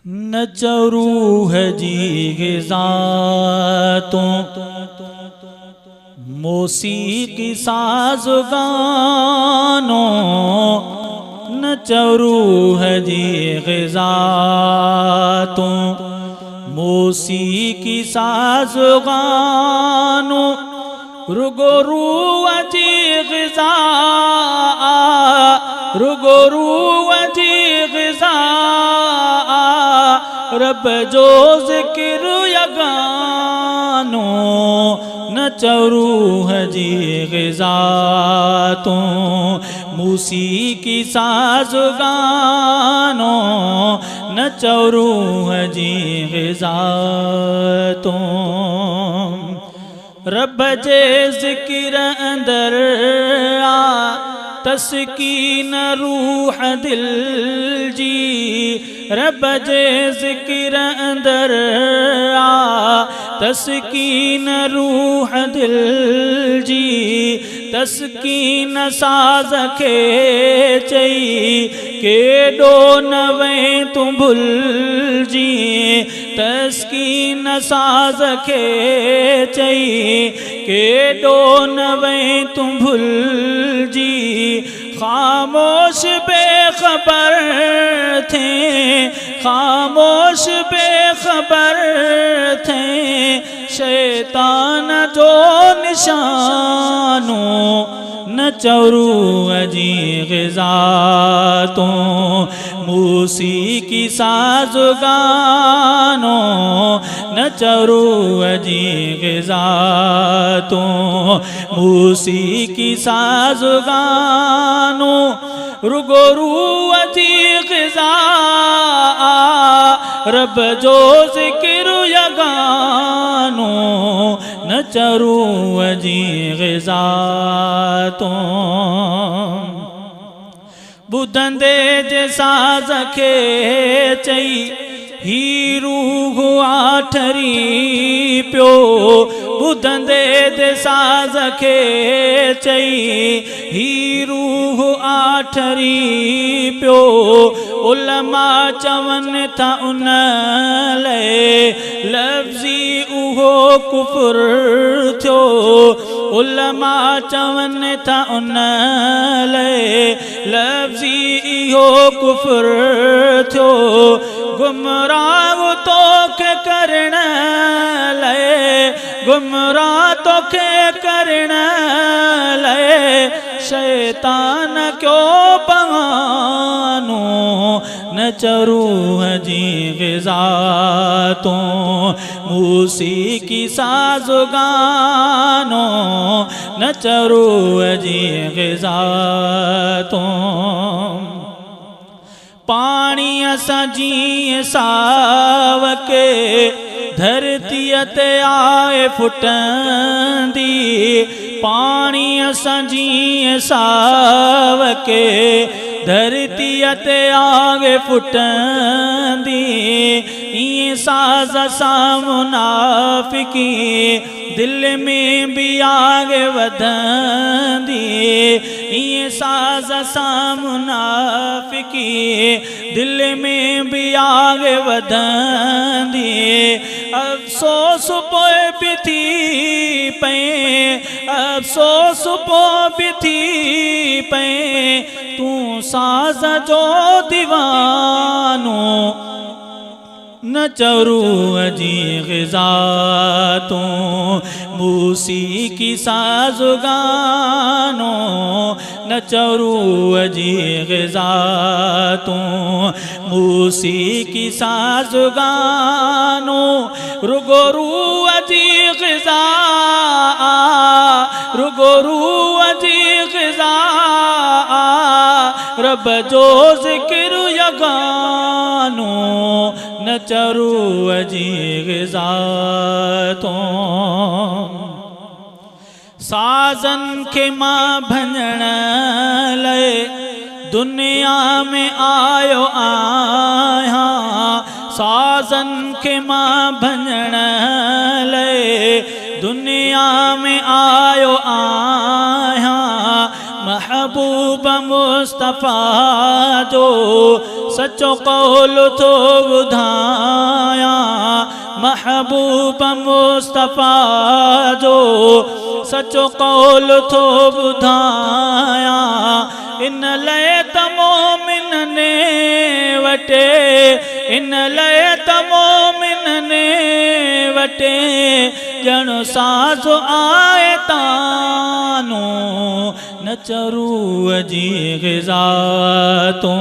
न रूह जी ग़िज़ा तो मौसीक़ी साज़ गानो न रूह जी ग़िज़ा तो मौसीक़ी साज़ गानो रुगो रूह जी ग़िज़ा रुगो रूह जी ग़िज़ा रब जो ज़िक्र यगानो न रूह जी ग़िज़ा तो मौसीक़ी साज़ गानो न रूह जी ग़िज़ा तो रब जे ज़िक्र अंदर आ तस्कीन रूह दिल जी रब जे ज़िक्र अंदर आ तस्कीन रूह दिल जी तस्कीन साज़ खे चई केॾो न वहीं तूं भुलिजी तस्कीन साज़ खे चई केॾो न वहीं तूं भुलिजी खामोश बेखबर थे खामोश बेखबर थे शैतान जो निशानो न रूह जी ग़िज़ा तो मौसीक़ी साज़ गानो न रूह जी ग़िज़ा तो मौसीक़ी साज़ गानो रुगो रूह जी ग़िज़ा रब जो ज़िक्र यगानो न रूह जी ग़िज़ा तो ॿुधंदे जे साज़ खे चई ही रूह आठरी पियो ॿुधंदे जे साज़ खे चई ही रूह आठरी पियो उलमा चवनि था उन लाइ लफ़्ज़ी उहो कुफ़र थियो उलमा चवनि था उन लाइ लफ़्ज़ी इहो कुफ़र थियो गुमराह तोखे करण लाइ गुमराह तोखे करण लाइ शैतान क्यों बहानो न रूह जी ग़िज़ा तो मौसीक़ी साज़ गानो न रूह जी ग़िज़ा तो पाणी असां जीअं सावके धरतीअ ते आए फुटंदी पाणी असां जीअं सावके धरतीअ ते आगे फुटंदी ईअं साज़ सां मुनाफ़िकी दिल में भी आगे वधंदी ईअं साज़ सां मुनाफ़िकी दिल में भी आगे वधंदी अफ़सोस पोइ बि थी पए अफ़सोस पोइ बि थी पए तूं साज़ जो दीवानो न रूह जी ग़िज़ा तो मौसीक़ी साज़ गानो न रूह जी ग़िज़ा तो मौसीक़ी साज़ गानो रुगो रूह जी ग़िज़ा रुगो रूह जी ग़िज़ा रब जो ज़िक्र यगानो न रूह जी ग़िज़ा तो साज़न खे मां भञण लाइ दुनिया में आयो आहियां साज़न खे मां भञण लाइ दुनिया में आयो आहियां महबूब मुस्तफ़ा जो सचो कौल तो ॿुधायां महबूब मुस्तफ़ा जो सचो कौल तो ॿुधायां इन लाइ त मोमिन ने वटे इन लाइ त मोमिन ने वटे ॼण साज़ आए तानो न चरूअ जी ग़िज़ा तो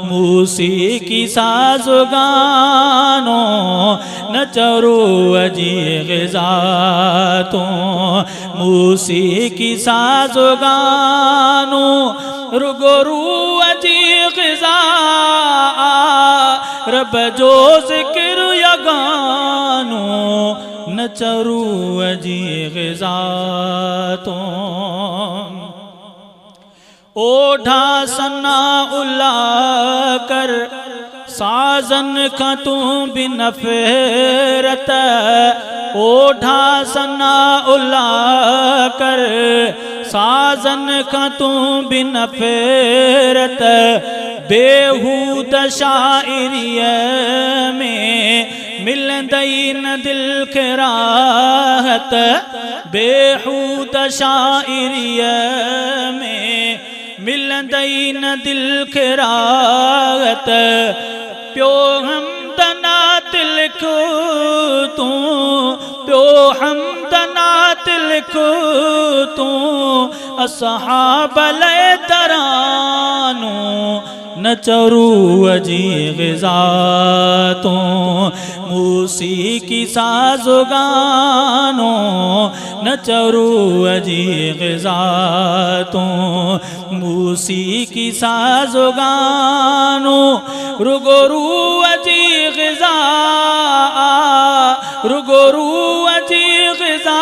मूसीक़ी साज़ गानो न चरूअ जी ग़िज़ा तो मूसीक़ी साज़ गानो रुगो रूअ जी ग़िज़ा रब जो ज़िक्र यगानो न चरूअ जी ग़िज़ा तो ओढ़ा सना उला कर साजन का तू भी नफ़रत ओढ़ा सना उला कर साजन का तू भी नफ़रत बेहूद शाइरीअ में मिलंदई न दिल खे राहत बेहूद शाइरीअ में मिलंदई न दिल खे राहत प्यो हमदनात लिखो तूं प्यो हमदनात लिखो तूं असहाब लाइ तरानो न चरूअ जी ग़िज़ा तो मूसीक़ी साज़ गानो न चरूअ जी ग़िज़ा तो मूसीक़ी साज़ गानो रुगो रूअ जी ग़िज़ा रुगो रूअ जी ग़िज़ा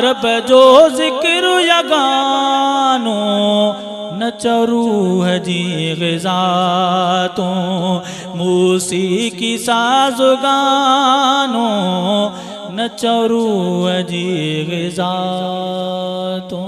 रब जो ज़िक्र यगानो न चरूअ जी ग़िज़ा तो मूसीक़ी साज़ गानो न चरूअ जी ग़िज़ा तो